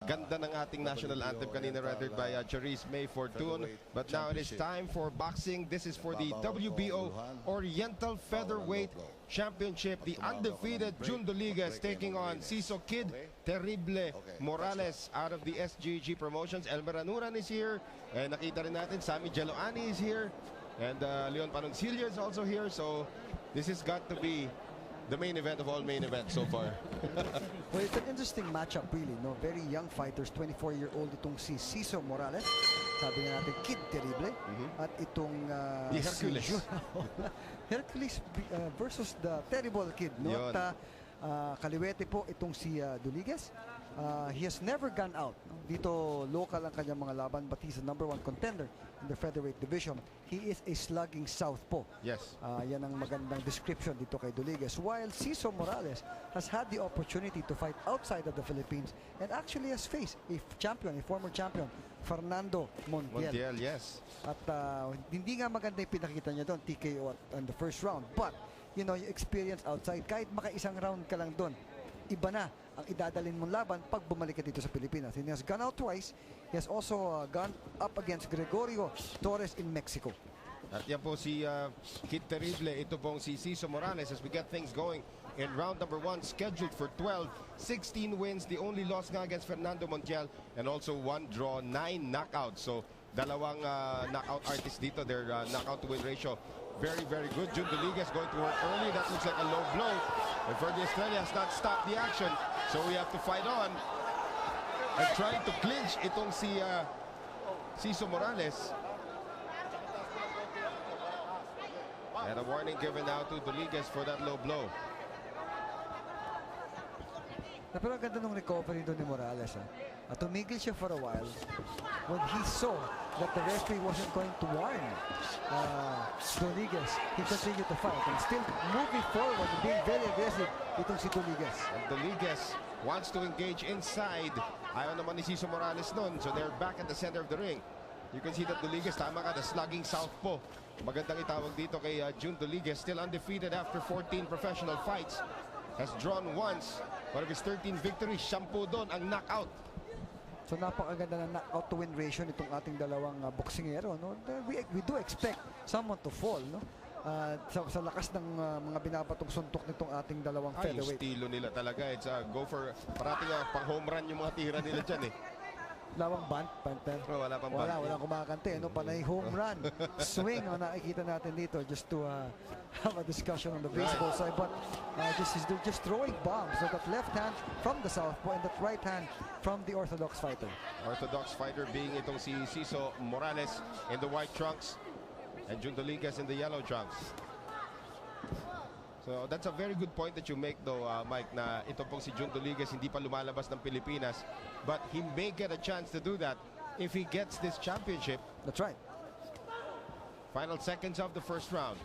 Ganda ng ating national anthem kanina, rendered by Charisse May Fortune. But now it is time for boxing. This is for the WBO Oriental Featherweight Championship. The undefeated June Doliguez taking on Ciso Kid Terrible Morales out of the SGG Promotions. Elmer Anuran is here. And nakita rin natin, Sammy Geloani is here. And Leon Panoncillo is also here. So this has got to be the main event of all main events so far. Well, it's an interesting matchup really, no? Very young fighters, 24-year-old itong si Ciso Morales. Sabi nga natin, Kid Terrible. At itong the Hercules. Si Hercules versus the Terrible Kid, no? At kaliwete po itong si Doliguez. He has never gone out. Dito local ang kanyang mga laban, but he's the #1 contender in the featherweight division. He is a slugging southpaw. Yes. Yan ang magandang description dito kay Doliguez. While Ciso Morales has had the opportunity to fight outside of the Philippines and actually has faced a champion, a former champion, Fernando Montiel. Montiel, yes. At hindi nga maganda yung pinakita niya doon, TKO in the first round. But, you know, yung experience outside, kahit makaisang round ka lang doon, iba na ang idadalin mong laban pag bumalik ka dito sa Pilipinas. He has gone out twice. He has also gone up against Gregorio Torres in Mexico. At yan po si Kid Terrible. Ito pong si Ciso Morales as we get things going in round #1, scheduled for 12. 16 wins. The only loss nga against Fernando Montiel, and also 1 draw, 9 knockouts. So dalawang knockout artists dito. Their knockout to win ratio very, very good. June Doliguez going to work early. That looks like a low blow. And Ferdy Estrella has not stopped the action. So we have to fight on. And trying to clinch itong si Ciso Morales. And a warning given now to Doliguez for that low blow. Pero ang ganda ng recovery doon ni Morales. At tumigil siya for a while when he saw that the referee wasn't going to warn Doliguez. He continued to fight and still moving forward and being very aggressive itong si Doliguez. And Doliguez wants to engage inside. Ayaw naman ni Ciso Morales nun. So they're back at the center of the ring. You can see that Doliguez, tama ka, the slugging southpaw. Magandang itawag dito kay June Doliguez, still undefeated after 14 professional fights. Has drawn once. One of his 13 victories, 10 doon ang knockout. So napakaganda na knockout to win ratio nitong ating dalawang boksingero, no? We do expect someone to fall, no? Sa lakas ng mga binapatong suntok nitong ating dalawang featherweight. Yung estilo nila talaga, it's go for parating pang home run yung mga tira nila dyan eh. Lawang bunt, Panther. Oh, wala pang bunt. Walang kumakante, no? Panay home run swing ang nakikita natin dito, just to have a discussion on the baseball side. But they're just throwing bombs. So that left hand from the southpaw and that right hand from the orthodox fighter. Orthodox fighter being itong si Ciso Morales in the white trunks and June Doliguez in the yellow trunks. So that's a very good point that you make though, Mike, na ito pong si June Doliguez hindi pa lumalabas ng Pilipinas, but he may get a chance to do that if he gets this championship. That's right. Final seconds of the first round.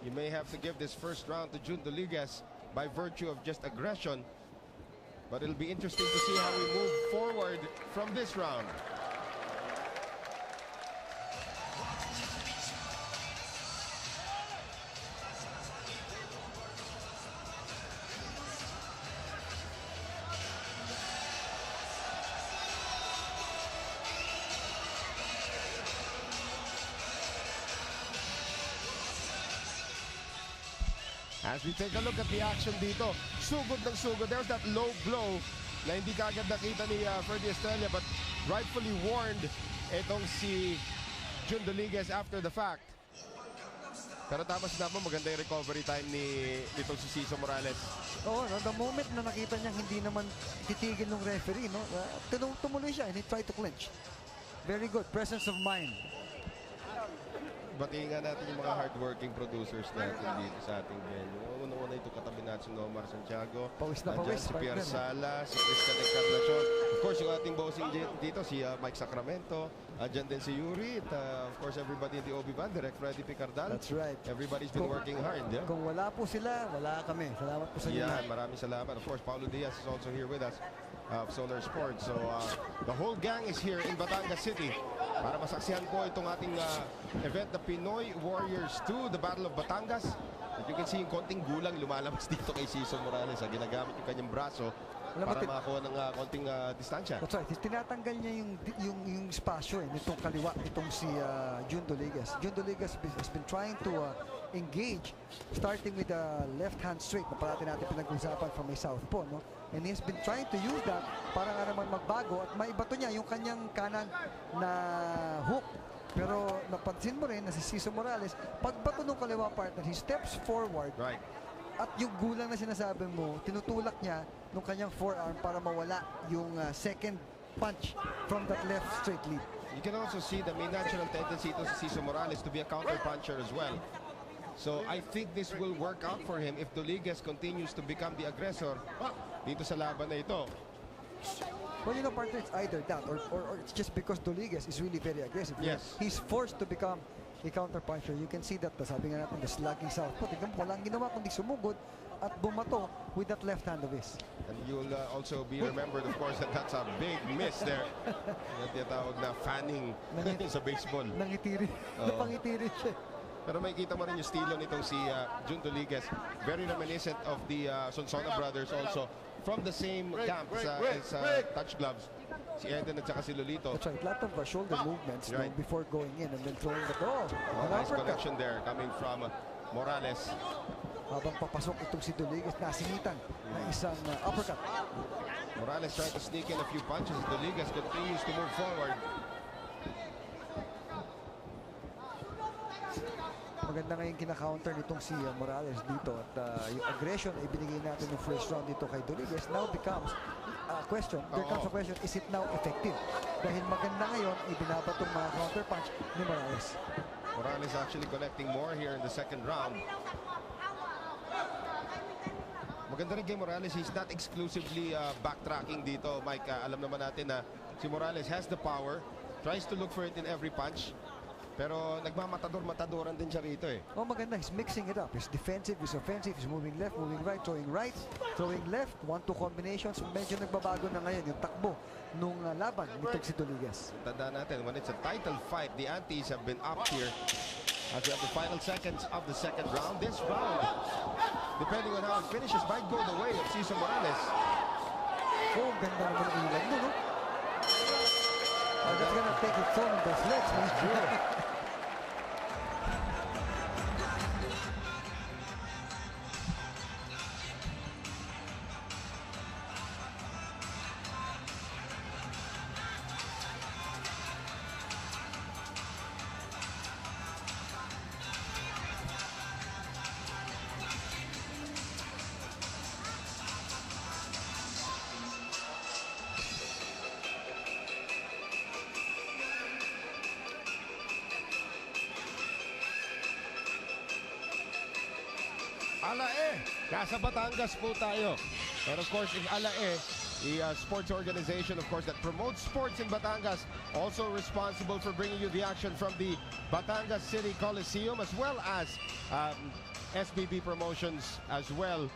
You may have to give this first round to June Doliguez by virtue of just aggression, but it'll be interesting to see how we move forward from this round. As we take a look at the action dito, sugod ng sugod. There's that low blow na hindi kaagad nakita ni Ferdy Estrella, but rightfully warned itong si June Doliguez after the fact. Pero tama sila mo, maganda yung recovery time nitong si Ciso Morales. Oo, no, the moment na nakita niyang hindi naman titigil ng referee, no, tumuloy siya and he tried to clinch. Very good, presence of mind. Batiin nga natin yung mga hardworking producers natin dito sa ating venue. Una-una ito katabi natin si Omar Santiago. Pawis na pawis. Si Pierre Sala, si Christian Encarnacion. Of course, yung ating bossing dito, si Mike Sacramento. Diyan din si Yuri. Of course, everybody in the OB Band, Direct Freddy Picardal. That's right. Everybody's been working hard. Yeah? Kung wala po sila, wala kami. Salamat po sa inyo. Yeah, maraming salamat. Of course, Paulo Diaz is also here with us of Solar Sports. So, the whole gang is here in Batangas City para masaksihan po itong ating event, the Pinoy Warriors 2, the Battle of Batangas. At you can see yung konting gulang lumalabas dito kay Ciso Morales. Ginagamit yung kanyang braso para makakuha ng konting distansya. That's right. Tinatanggal niya yung spasyo nitong kaliwa, itong si Jun Doliguez. Jun Doliguez has been trying to engage, starting with the left hand straight na parati natin pinag-usapan from a southpaw, no? And he has been trying to use that para nga naman magbago at maibato niya yung kanyang kanan na hook. Pero napansin mo rin na si Ciso Morales, pagbato ng kaliwa partner, he steps forward. Right. At yung gulang na sinasabi mo, tinutulak niya nung kanyang forearm para mawala yung second punch from that left straight lead. You can also see the may natural tendency to si Ciso Morales to be a counter puncher as well. So I think this will work out for him if Doliguez continues to become the aggressor dito sa laban na ito. Well, you know, partner, it's either that or it's just because Doliguez is really very aggressive. Yes. He's forced to become a counter puncher. You can see that, sabi nga natin, the slugging southpaw. Tignan mo, walang ginawa kundi sumugod at bumato with that left hand of his. And you'll also be remembered, of course, that that's a big miss there. Yung tinatawag na fanning sa baseball. Nangitiri. Napangitiri siya. Pero makikita mo rin yung estilo nitong si Jun Doliguez. Very reminiscent of the Sonsona brothers also. From the same camp as Touch Gloves. Si Eden at saka si Lolito. That's right. A lot of shoulder movements Right. before going in and then throwing the ball. Nice connection there coming from Morales. Habang papasok itong si Doliguez, nasinitan na isang uppercut. Morales trying to sneak in a few punches. Doliguez continues to move forward. Maganda nga yung kina-counter nitong si Morales dito at yung aggression ay binigay natin yung first round dito kay Doliguez. Now becomes a question. There comes a question, is it now effective? Dahil maganda ngayon, ibinabatong mga counter punch ni Morales. Morales actually connecting more here in the second round. Maganda rin kay Morales, he's not exclusively backtracking dito, Mike. Alam naman natin na si Morales has the power, tries to look for it in every punch. Pero nagmamatador-matadoran din siya rito eh. Oh, maganda. He's mixing it up. He's defensive, he's offensive, he's moving left, moving right, throwing left, 1-2 combinations. Medyo nagbabago na ngayon yung takbo nung laban nitong si Doliguez. Tandaan natin, when it's a title fight, the antes have been up here as we have the final seconds of the second round. This round, depending on how it finishes, might go the way of Ciso Morales. Oh, ganda naman ang ilan mo, no? That's gonna take its toll on those legs, man. Alae, nasa Batangas po tayo. And of course, in Alae, the sports organization, of course, that promotes sports in Batangas, also responsible for bringing you the action from the Batangas City Coliseum, as well as SBB Promotions as well.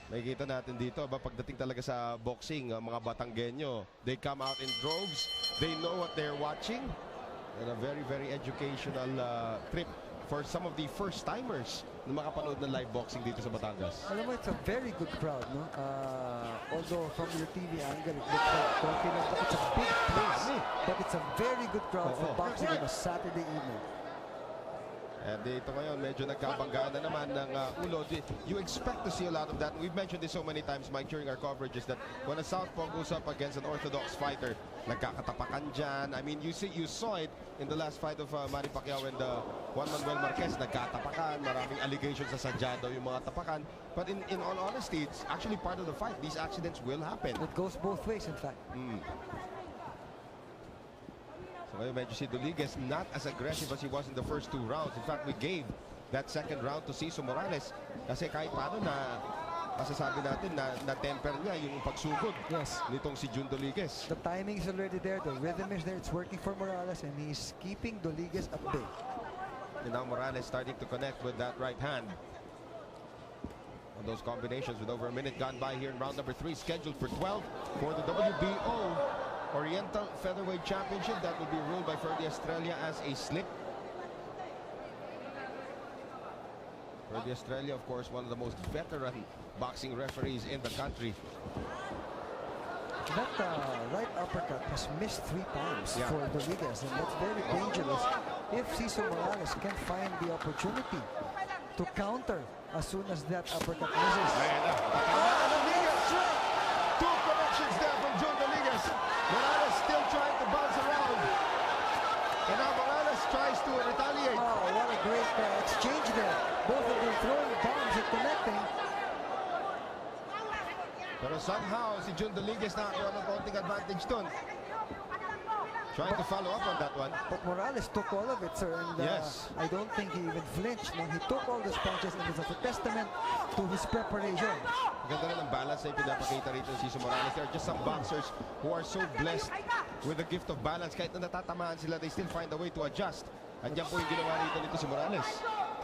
Nakikita natin dito, pagdating talaga sa boxing, mga Batanggenyo, they come out in droves, they know what they're watching, and a very, very educational trip for some of the first-timers na makapanood ng live boxing dito sa Batangas. Alam mo, it's a very good crowd, no? Although from your TV angle, it looks like confident, but it's a big place. But it's a very good crowd for boxing on a Saturday evening. And dito ngayon, medyo nagkabanggaan na naman ng ulo. You expect to see a lot of that. We've mentioned this so many times, Mike, during our coverage, is that when a southpaw goes up against an orthodox fighter, nagkakatapakan dyan. I mean, you saw it in the last fight of Manny Pacquiao and Juan Manuel Marquez. Nagkatapakan, maraming allegations sa sadya daw yung mga tapakan. But in all honesty, it's actually part of the fight. These accidents will happen. It goes both ways, in fact. So ngayon medyo si Doliguez not as aggressive as he was in the first two rounds. In fact, we gave that second round to Ciso Morales kasi kahit paano na masasabi natin na temper niya yung pagsugod nitong si Jun Doliguez. The timing is already there, the rhythm is there, it's working for Morales and he's keeping Doliguez at bay. And now Morales starting to connect with that right hand. On those combinations with over a minute gone by here in round number 3, scheduled for 12 for the WBO Oriental Featherweight Championship. That will be ruled by Ferdy Estrella as a slip. For the Australia, of course, one of the most veteran boxing referees in the country. That right uppercut has missed 3 times for Doliguez, and that's very dangerous if Ciso Morales can find the opportunity to counter as soon as that uppercut misses. Doliguez! 2 connections there from Doliguez. Morales still trying to bounce around. And now Morales tries to retaliate. Oh, what a great exchange there. Both of them throwing bombs and connecting. Pero somehow, si Doliguez nakakuha ng konting advantage dun. Trying to follow up on that one. But Morales took all of it, sir. And Yes. I don't think he even flinched. No, he took all those punches, and it's a testament to his preparation. Ganda rin ang balance na pinapakita rito si Ciso Morales. There are just some boxers who are so blessed with the gift of balance. Kahit na natatamaan sila, they still find a way to adjust. At yan po yung ginawa nito si Morales.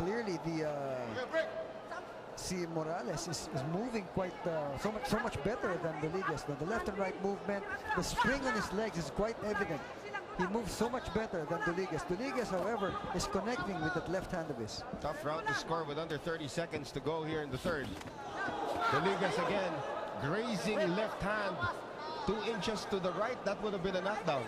Clearly, si Morales is moving quite so much better than Doliguez. The left and right movement, the spring on his legs is quite evident. He moves so much better than Doliguez. Doliguez, however, is connecting with that left hand of his. Tough round to score with under 30 seconds to go here in the third. Doliguez again, grazing left hand, 2 inches to the right. That would have been a knockdown.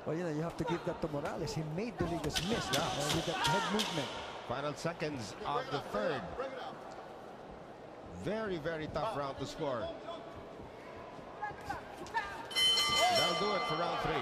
Well, you have to give that to Morales. He made Doliguez miss with that head movement. Final seconds of the third. Very, very tough round to score. That'll do it for round 3.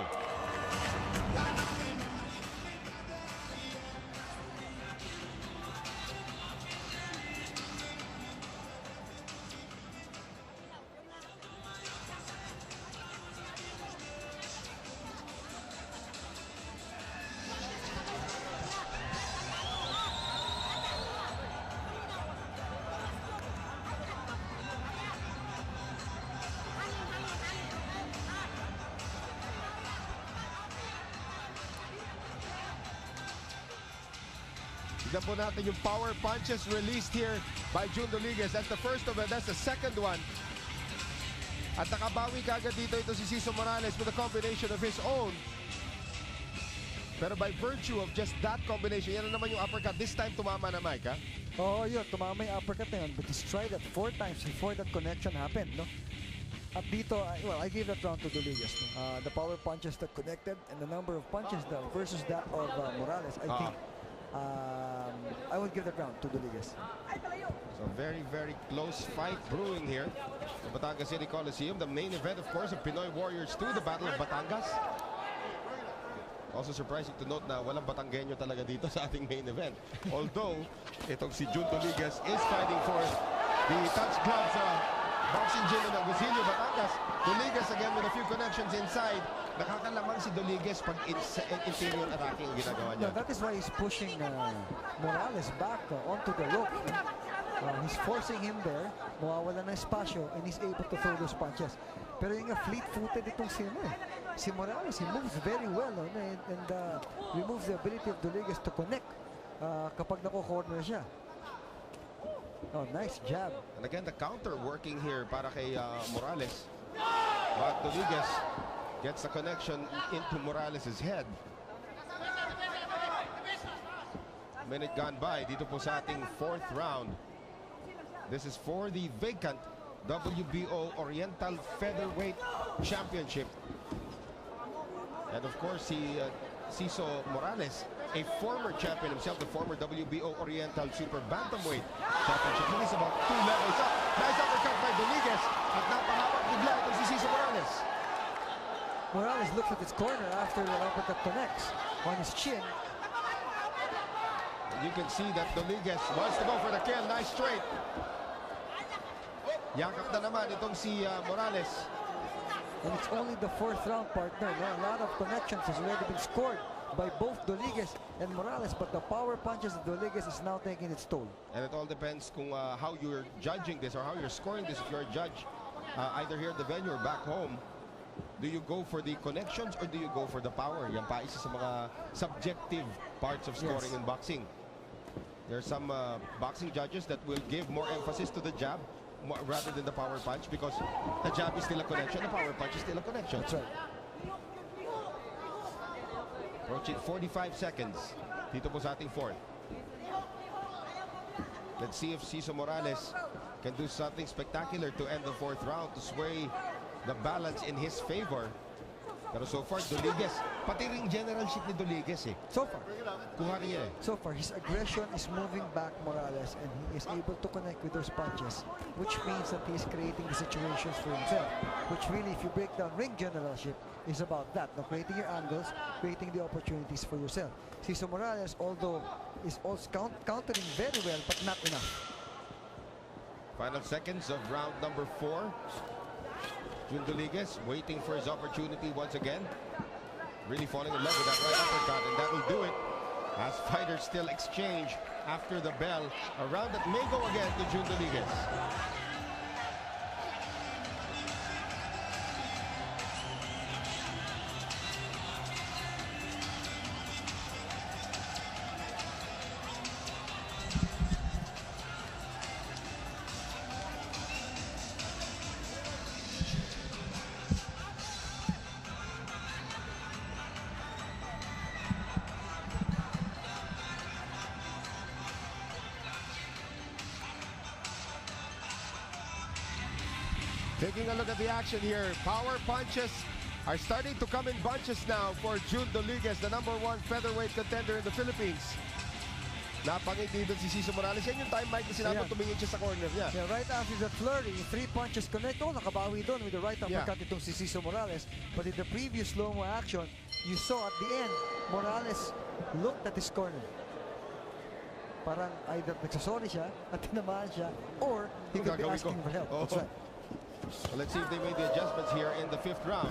Tignan po natin yung power punches released here by Doliguez. That's the first of it. That's the second one. At nakabawi kagad dito ito si Ciso Morales with a combination of his own. Pero by virtue of just that combination, yan na naman yung uppercut. This time tumama na, Mike, ha? Oo, yun. Tumama yung uppercut na yun. But he's tried that 4 times before that connection happened, no? At dito, I gave that round to Doliguez. No? The power punches that connected and the number of punches though versus that of Morales, I think I would give that round to Doliguez. So very, very close fight brewing here. The Batangas City Coliseum. The main event, of course, of Pinoy Warriors 2, the Battle of Batangas. Also surprising to note na walang Batanggenyo talaga dito sa ating main event. Although, itong si Doliguez is fighting for the touch gloves boxing gym ng Gusilio, Batangas. Doliguez again with a few connections inside. Nakakalamang si Doliguez pag interior attacking ang ginagawa niya. No, that is why he's pushing Morales back onto the rope. He's forcing him there, mawawala ng espasyo, and he's able to throw those punches. Pero yung fleet-footed itong si Morales, he moves very well and removes the ability of Doliguez to connect kapag nako-corner siya. Oh, nice jab. And again, the counter working here para kay Morales. But Doliguez gets the connection into Morales' head. Minute gone by dito po sa ating 4th round. This is for the vacant WBO Oriental Featherweight Championship. And of course, Ciso Morales, a former champion himself, the former WBO Oriental Super Bantamweight Championship. He's about 2 levels up. Nice uppercut by Doliguez. At napahawak bigla itong si Ciso Morales. Morales looks at his corner after the uppercut connects on his chin. And you can see that Doliguez wants to go for the kill. Nice straight. Yakap na naman itong si Morales. And it's only the 4th round, partner. A lot of connections has already been scored by both Doliguez and Morales, but the power punches of Doliguez is now taking its toll. And it all depends kung how you're judging this or how you're scoring this. If you're a judge, either here at the venue or back home, do you go for the connections or do you go for the power? Yan pa isa sa mga subjective parts of scoring in boxing. There are some boxing judges that will give more emphasis to the jab rather than the power punch because the jab is still a connection, the power punch is still a connection. That's right. Approaching 45 seconds. Dito po sa ating fourth. Let's see if Ciso Morales can do something spectacular to end the fourth round to sway the balance in his favor. Pero so far, Doliguez, pati ring generalship ni Doliguez eh. So far. Kuha niya eh. So far, his aggression is moving back Morales and he is able to connect with those punches, which means that he is creating the situations for himself, which really, if you break down ring generalship, is about that, no? Creating your angles, creating the opportunities for yourself. Ciso Morales, although is also countering very well, but not enough. Final seconds of round number 4. Doliguez waiting for his opportunity once again. Really falling in love with that right uppercut, and that will do it as fighters still exchange after the bell. A round that may go again to Doliguez. Taking a look at the action here, power punches are starting to come in bunches now for Doliguez, the #1 featherweight contender in the Philippines. Napangiti doon si Ciso Morales. Yan yung time, Mike, na sinabi tumingin siya sa corner niya. Yeah, right after the flurry, 3 punches connect. Oh, nakabawi doon with the right uppercut itong si Ciso Morales. But in the previous slow-mo action, you saw at the end, Morales looked at his corner. Parang either nagsasorry siya at tinamaan siya, or he could be asking for help. That's right. Well, let's see if they made the adjustments here in the 5th round.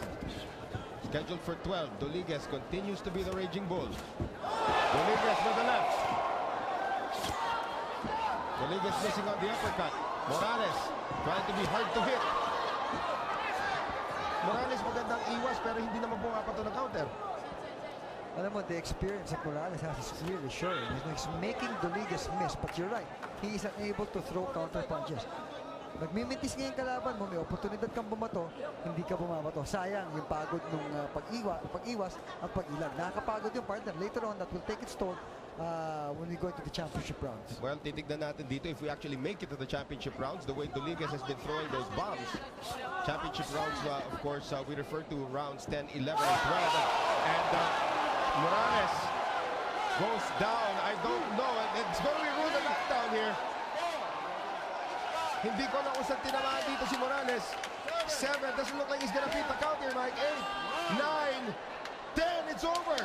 Scheduled for 12. Doliguez continues to be the raging bull. Doliguez with the left. Doliguez missing on the uppercut. Morales trying to be hard to hit. Morales magandang iwas pero hindi naman pumapato ng counter. Alam mo, the experience that Morales has is clearly showing. He's making Doliguez miss, but you're right. He is unable to throw counter punches. Nagmimintis ngayon kalaban mo, may oportunidad kang bumato, hindi ka bumabato. Sayang yung pagod nung pag-iwas at pag-ilag. Nakakapagod yung partner. Later on, that will take its toll when we go into the championship rounds. Well, titignan natin dito if we actually make it to the championship rounds, the way Doliguez has been throwing those bombs. Championship rounds, of course, we refer to rounds 10, 11, and 12. And Morales goes down. I don't know. It's going to be ruled a knockdown here. Hindi ko na kung saan tinamaan dito si Morales. 7, doesn't look like he's gonna beat the count here, Mike. 8, 9, 10, it's over.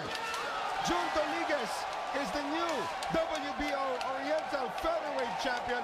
Doliguez is the new WBO Oriental Featherweight champion.